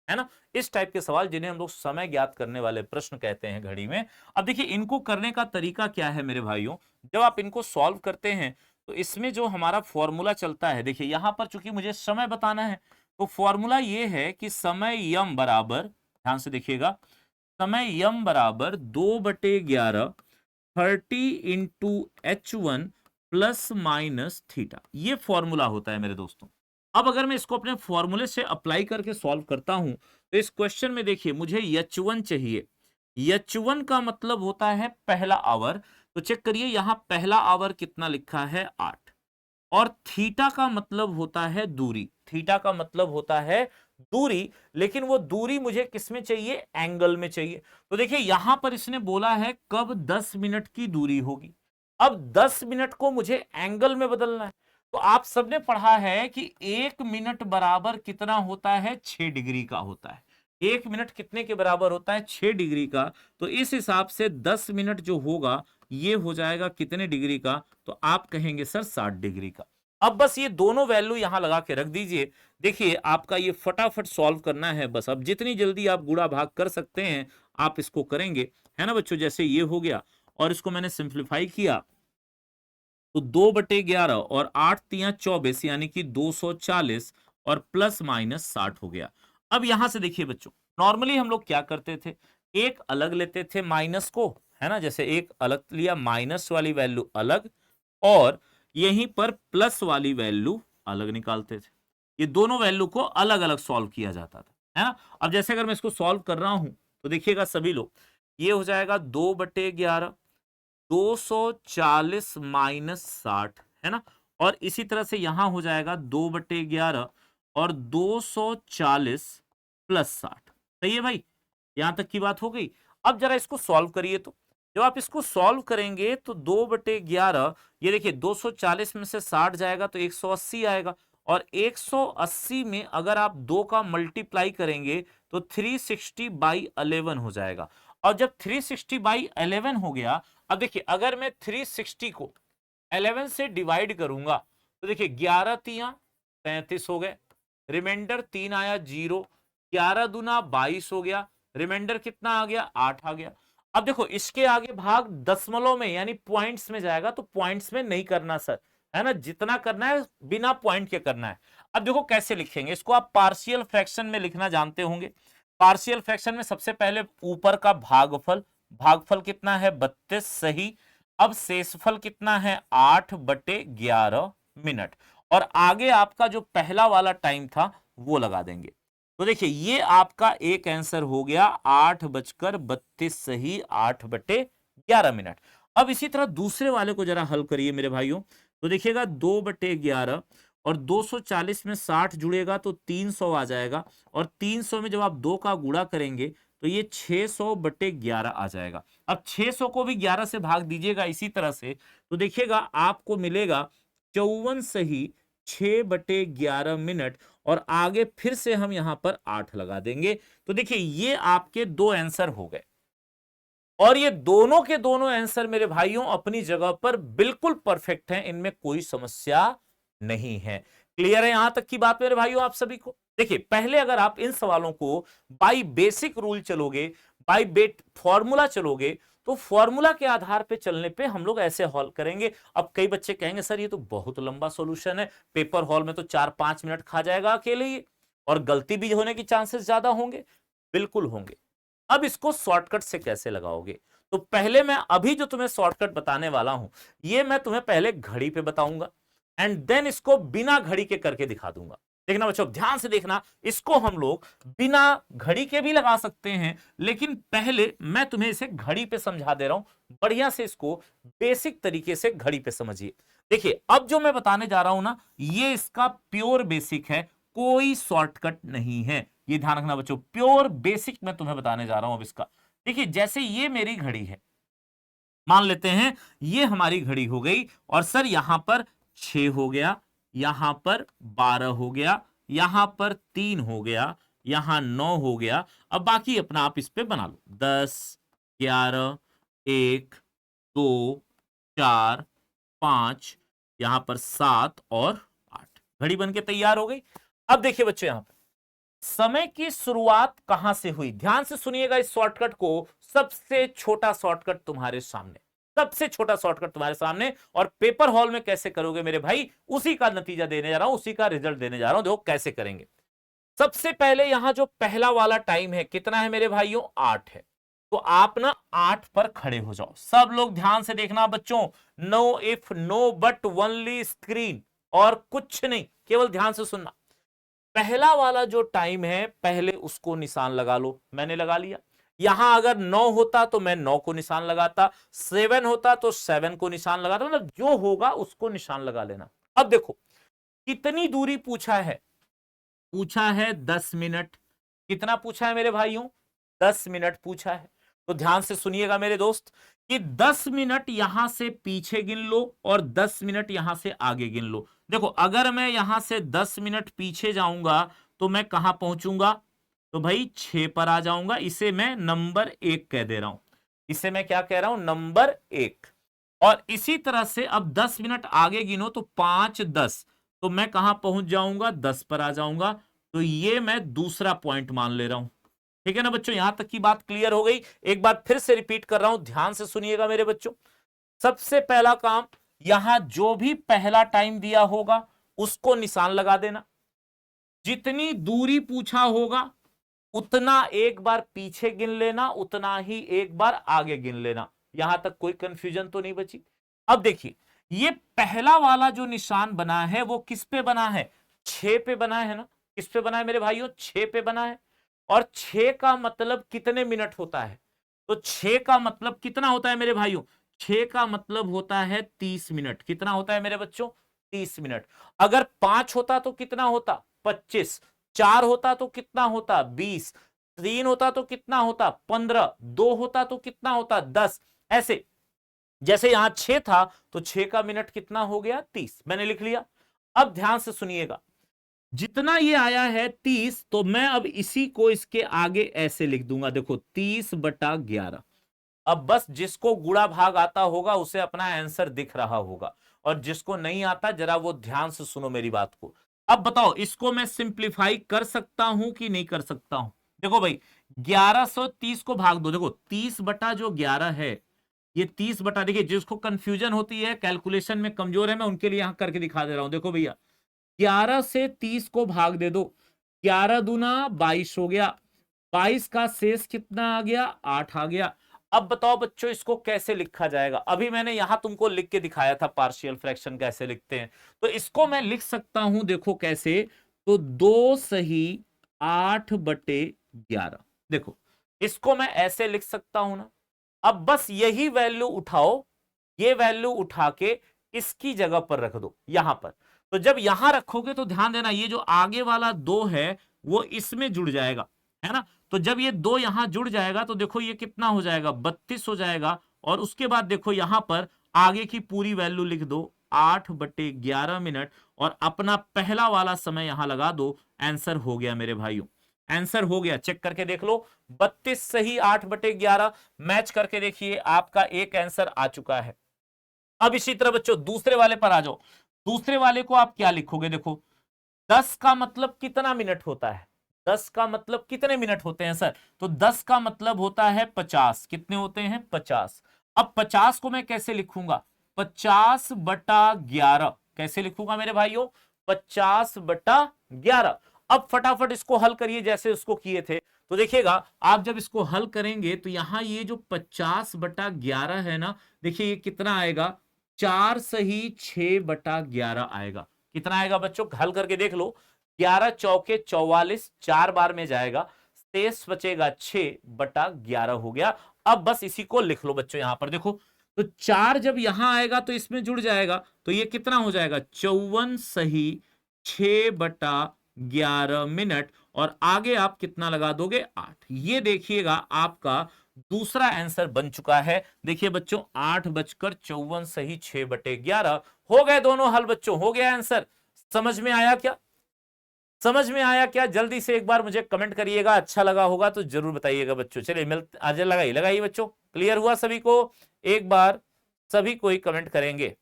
है ना। इस टाइप के सवाल जिन्हें हम लोग समय ज्ञात करने वाले प्रश्न कहते हैं घड़ी में। अब देखिए इनको करने का तरीका क्या है मेरे भाइयों, जब आप इनको सॉल्व करते हैं तो इसमें जो हमारा फॉर्मूला चलता है, देखिए यहां पर चूंकि मुझे समय बताना है तो फॉर्मूला ये है कि समय यम बराबर, ध्यान से देखिएगा, समय यम बराबर 2/11 30 into H1 plus minus theta, ये फॉर्मूला होता है मेरे दोस्तों। अब अगर मैं इसको अपने फॉर्मूले से अप्लाई करके सॉल्व करता हूं तो इस क्वेश्चन में देखिए मुझे H1 चाहिए। H1 का मतलब होता है पहला आवर, तो चेक करिए यहां पहला आवर कितना लिखा है 8। और थीटा का मतलब होता है दूरी, थीटा का मतलब होता है दूरी, लेकिन वो दूरी मुझे किसमें चाहिए, एंगल में चाहिए। तो देखिए यहां पर इसने बोला है कब 10 मिनट की दूरी होगी। अब 10 मिनट को मुझे एंगल में बदलना है। तो आप सबने पढ़ा है कि 1 मिनट बराबर कितना होता है, 6 डिग्री का होता है। 1 मिनट कितने के बराबर होता है, 6 डिग्री का। तो इस हिसाब से 10 मिनट जो होगा ये हो जाएगा कितने डिग्री का, तो आप कहेंगे सर 60 डिग्री का। अब बस ये दोनों वैल्यू यहां लगा के रख दीजिए। देखिए आपका ये फटाफट सॉल्व करना है, बस अब जितनी जल्दी आप गुणा भाग कर सकते हैं आप इसको करेंगे, है ना बच्चों। जैसे ये हो गया और इसको मैंने सिंप्लीफाई किया तो 2/11 और 8×3 = 24 यानी कि 240 और प्लस माइनस 60 हो गया। अब यहां से देखिए बच्चों, नॉर्मली हम लोग क्या करते थे, एक अलग लेते थे माइनस को, है ना, जैसे एक अलग लिया, माइनस वाली वैल्यू अलग, और यहीं पर प्लस वाली वैल्यू अलग निकालते थे। ये दोनों वैल्यू को अलग अलग सॉल्व किया जाता था, है ना। अब जैसे अगर मैं इसको सॉल्व कर रहा हूं तो देखिएगा सभी लोग, ये हो जाएगा 2/11, 240 माइनस 60, है ना। और इसी तरह से यहां हो जाएगा 2/11 और 240 प्लस 60। सही है भाई, यहां तक की बात हो गई। अब जरा इसको सॉल्व करिए, तो जब आप इसको सॉल्व करेंगे तो 2/11, ये देखिए 240 में से 60 जाएगा तो 180 आएगा, और 180 में अगर आप 2 का मल्टीप्लाई करेंगे तो 360/11 हो जाएगा। और जब 360/11 हो गया, अब देखिए अगर मैं 360 को 11 से डिवाइड करूंगा तो देखिए 11×3 = 35 हो गए, रिमाइंडर 3 आया 0, 11×2 = 22 हो गया, रिमाइंडर कितना आ गया, 8 आ गया। अब देखो इसके आगे भाग दशमलव में यानी पॉइंट्स में जाएगा, तो पॉइंट्स में नहीं करना सर, है ना, जितना करना है बिना पॉइंट के करना है। अब देखो कैसे लिखेंगे इसको, आप पार्शियल फ्रैक्शन में लिखना जानते होंगे। पार्शियल फ्रैक्शन में सबसे पहले ऊपर का भागफल, भागफल कितना है 32, सही। अब शेषफल कितना है 8/11 मिनट, और आगे आपका जो पहला वाला टाइम था वो लगा देंगे। तो देखिए ये आपका एक आंसर हो गया 8:32 सही, 8/11 मिनट। अब इसी तरह दूसरे वाले को जरा हल करिए मेरे भाइयों। तो देखिएगा 2/11 और 240 में 60 जुड़ेगा तो 300 आ जाएगा, और 300 में जब आप 2 का गुणा करेंगे तो ये 600/11 आ जाएगा। अब 600 को भी 11 से भाग दीजिएगा इसी तरह से, तो देखिएगा आपको मिलेगा 54 सही, 6/11 मिनट, और आगे फिर से हम यहां पर 8 लगा देंगे। तो देखिए ये आपके दो आंसर हो गए, और ये दोनों के दोनों आंसर मेरे भाइयों अपनी जगह पर बिल्कुल परफेक्ट हैं, इनमें कोई समस्या नहीं है। क्लियर है यहां तक की बात मेरे भाइयों आप सभी को। देखिए पहले अगर आप इन सवालों को बाय बेसिक रूल चलोगे, बाय बेट फॉर्मूला चलोगे, तो फॉर्मूला के आधार पे चलने पे हम लोग ऐसे हॉल करेंगे। अब कई बच्चे कहेंगे सर ये तो बहुत लंबा सॉल्यूशन है, पेपर हॉल में तो 4-5 मिनट खा जाएगा अकेले ही, और गलती भी होने की चांसेस ज्यादा होंगे। बिल्कुल होंगे। अब इसको शॉर्टकट से कैसे लगाओगे, तो पहले मैं अभी जो तुम्हें शॉर्टकट बताने वाला हूं, ये मैं तुम्हें पहले घड़ी पे बताऊंगा, एंड देन इसको बिना घड़ी के करके दिखा दूंगा। देखना बच्चों ध्यान से देखना, इसको हम लोग बिना घड़ी के भी लगा सकते हैं, लेकिन पहले मैं तुम्हें इसे घड़ी पे समझा दे रहा हूं। बढ़िया से इसको बेसिक तरीके से घड़ी पे समझिए। देखिए अब जो मैं बताने जा रहा हूं ना, ये इसका प्योर बेसिक है, कोई शॉर्टकट नहीं है। ये ध्यान रखना बच्चों, प्योर बेसिक मैं तुम्हें बताने जा रहा हूं अब इसका। देखिए जैसे ये मेरी घड़ी है, मान लेते हैं ये हमारी घड़ी हो गई, और सर यहां पर 6 हो गया, यहां पर 12 हो गया, यहां पर 3 हो गया, यहां 9 हो गया। अब बाकी अपना आप इस पे बना लो, 10, 11, 1, 2, 4, 5, यहां पर 7 और 8, घड़ी बन के तैयार हो गई। अब देखिए बच्चों यहां पर समय की शुरुआत कहां से हुई? ध्यान से सुनिएगा इस शॉर्टकट को, सबसे छोटा शॉर्टकट तुम्हारे सामने, सबसे छोटा शॉर्टकट तुम्हारे सामने। और पेपर हॉल में कैसे करोगे मेरे भाई, उसी का नतीजा देने जा रहा हूं, उसी का रिजल्ट देने जा रहा हूं। देखो कैसे करेंगे। सबसे पहले यहां जो पहला वाला टाइम है कितना है मेरे भाइयों, 8 है। तो आप ना 8 पर खड़े हो जाओ। सब लोग ध्यान से देखना बच्चों, no if no but, only screen, और कुछ नहीं, केवल ध्यान से सुनना। पहला वाला जो टाइम है पहले उसको निशान लगा लो। मैंने लगा लिया। यहां अगर 9 होता तो मैं 9 को निशान लगाता, 7 होता तो 7 को निशान लगाता, मतलब जो होगा उसको निशान लगा लेना। अब देखो कितनी दूरी पूछा है, पूछा है 10 मिनट। कितना पूछा है मेरे भाइयों, 10 मिनट पूछा है। तो ध्यान से सुनिएगा मेरे दोस्त कि 10 मिनट यहां से पीछे गिन लो और 10 मिनट यहां से आगे गिन लो। देखो अगर मैं यहां से 10 मिनट पीछे जाऊंगा तो मैं कहां पहुंचूंगा, तो भाई 6 पर आ जाऊंगा। इसे मैं नंबर 1 कह दे रहा हूं, इसे मैं क्या कह रहा हूं, नंबर 1। और इसी तरह से अब 10 मिनट आगे गिनो तो 5 10, तो मैं कहां पहुंच जाऊंगा, 10 पर आ जाऊंगा। तो ये मैं दूसरा पॉइंट मान ले रहा हूं। ठीक है ना बच्चों, यहां तक की बात क्लियर हो गई। एक बार फिर से रिपीट कर रहा हूं, ध्यान से सुनिएगा मेरे बच्चों। सबसे पहला काम, यहां जो भी पहला टाइम दिया होगा उसको निशान लगा देना। जितनी दूरी पूछा होगा उतना एक बार पीछे गिन लेना, उतना ही एक बार आगे गिन लेना। यहां तक कोई कंफ्यूजन तो नहीं बची। अब देखिए ये पहला वाला जो निशान बना है वो किस पे बना है, 6 पे बना है ना। किस पे बना है मेरे भाइयों, 6 पे बना है। और 6 का मतलब कितने मिनट होता है, तो 6 का मतलब कितना होता है मेरे भाइयों, 6 का मतलब होता है 30 मिनट। कितना होता है मेरे बच्चों, 30 मिनट। अगर 5 होता तो कितना होता, 25। 4 होता तो कितना होता, 20। 3 होता तो कितना होता, 15। 2 होता तो कितना होता, 10। ऐसे जैसे यहां 6 था तो 6 का मिनट कितना हो गया, 30। मैंने लिख लिया। अब ध्यान से सुनिएगा, जितना ये आया है 30, तो मैं अब इसी को इसके आगे ऐसे लिख दूंगा। देखो 30/11। अब बस जिसको गुणा भाग आता होगा उसे अपना आंसर दिख रहा होगा, और जिसको नहीं आता जरा वो ध्यान से सुनो मेरी बात को। अब बताओ इसको मैं सिंप्लीफाई कर सकता हूं कि नहीं कर सकता हूं। देखो भाई 1130 को भाग दो। देखो 30/11 है, ये 30 देखिए जिसको कंफ्यूजन होती है, कैलकुलेशन में कमजोर है, मैं उनके लिए यहां करके दिखा दे रहा हूं। देखो भैया 11 से 30 को भाग दे दो, 11 दूना 22 हो गया, 22 का शेष कितना आ गया, 8 आ गया। अब बताओ बच्चों इसको कैसे लिखा जाएगा। अभी मैंने यहां तुमको लिख के दिखाया था पार्शियल फ्रैक्शन कैसे लिखते हैं, तो इसको मैं लिख सकता हूं, देखो कैसे, तो 2 सही 8/11। देखो इसको मैं ऐसे लिख सकता हूं ना। अब बस यही वैल्यू उठाओ, ये वैल्यू उठा के इसकी जगह पर रख दो यहां पर। तो जब यहां रखोगे तो ध्यान देना ये जो आगे वाला 2 है वो इसमें जुड़ जाएगा, है ना। तो जब ये 2 यहां जुड़ जाएगा तो देखो ये कितना हो जाएगा, 32 हो जाएगा। और उसके बाद देखो यहां पर आगे की पूरी वैल्यू लिख दो, 8/11 मिनट, और अपना पहला वाला समय यहां लगा दो। आंसर हो गया मेरे भाइयों, आंसर हो गया। चेक करके देख लो, 32 सही 8/11। मैच करके देखिए आपका एक आंसर आ चुका है। अब इसी तरह बच्चों दूसरे वाले पर आ जाओ। दूसरे वाले को आप क्या लिखोगे, देखो 10 का मतलब कितना मिनट होता है, 10 का मतलब कितने मिनट होते हैं सर, तो 10 का मतलब होता है 50। कितने होते हैं, 50। अब 50 को मैं कैसे लिखूंगा, 50/11 कैसे लिखूंगा मेरे भाइयों, 50/11। अब फटाफट इसको हल करिए जैसे उसको किए थे। तो देखिएगा आप जब इसको हल करेंगे तो यहां ये जो 50/11 है ना, देखिए ये कितना आएगा, 4 सही 6/11 आएगा। कितना आएगा बच्चों, हल करके देख लो, 11 चौके 44, 4 बार में जाएगा, शेष बचेगा 6/11 हो गया। अब बस इसी को लिख लो बच्चों यहां पर देखो, तो 4 जब यहां आएगा तो इसमें जुड़ जाएगा, तो ये कितना हो जाएगा, 54 सही 6/11 मिनट, और आगे आप कितना लगा दोगे, 8। ये देखिएगा आपका दूसरा आंसर बन चुका है। देखिए बच्चों 8:54 सही 6/11 हो गए दोनों हल बच्चों, हो गया आंसर। समझ में आया क्या, समझ में आया क्या, जल्दी से एक बार मुझे कमेंट करिएगा, अच्छा लगा होगा तो जरूर बताइएगा बच्चों। चलिए मिलते, आज लगाइए लगाइए बच्चों, क्लियर हुआ सभी को, एक बार सभी कोई कमेंट करेंगे।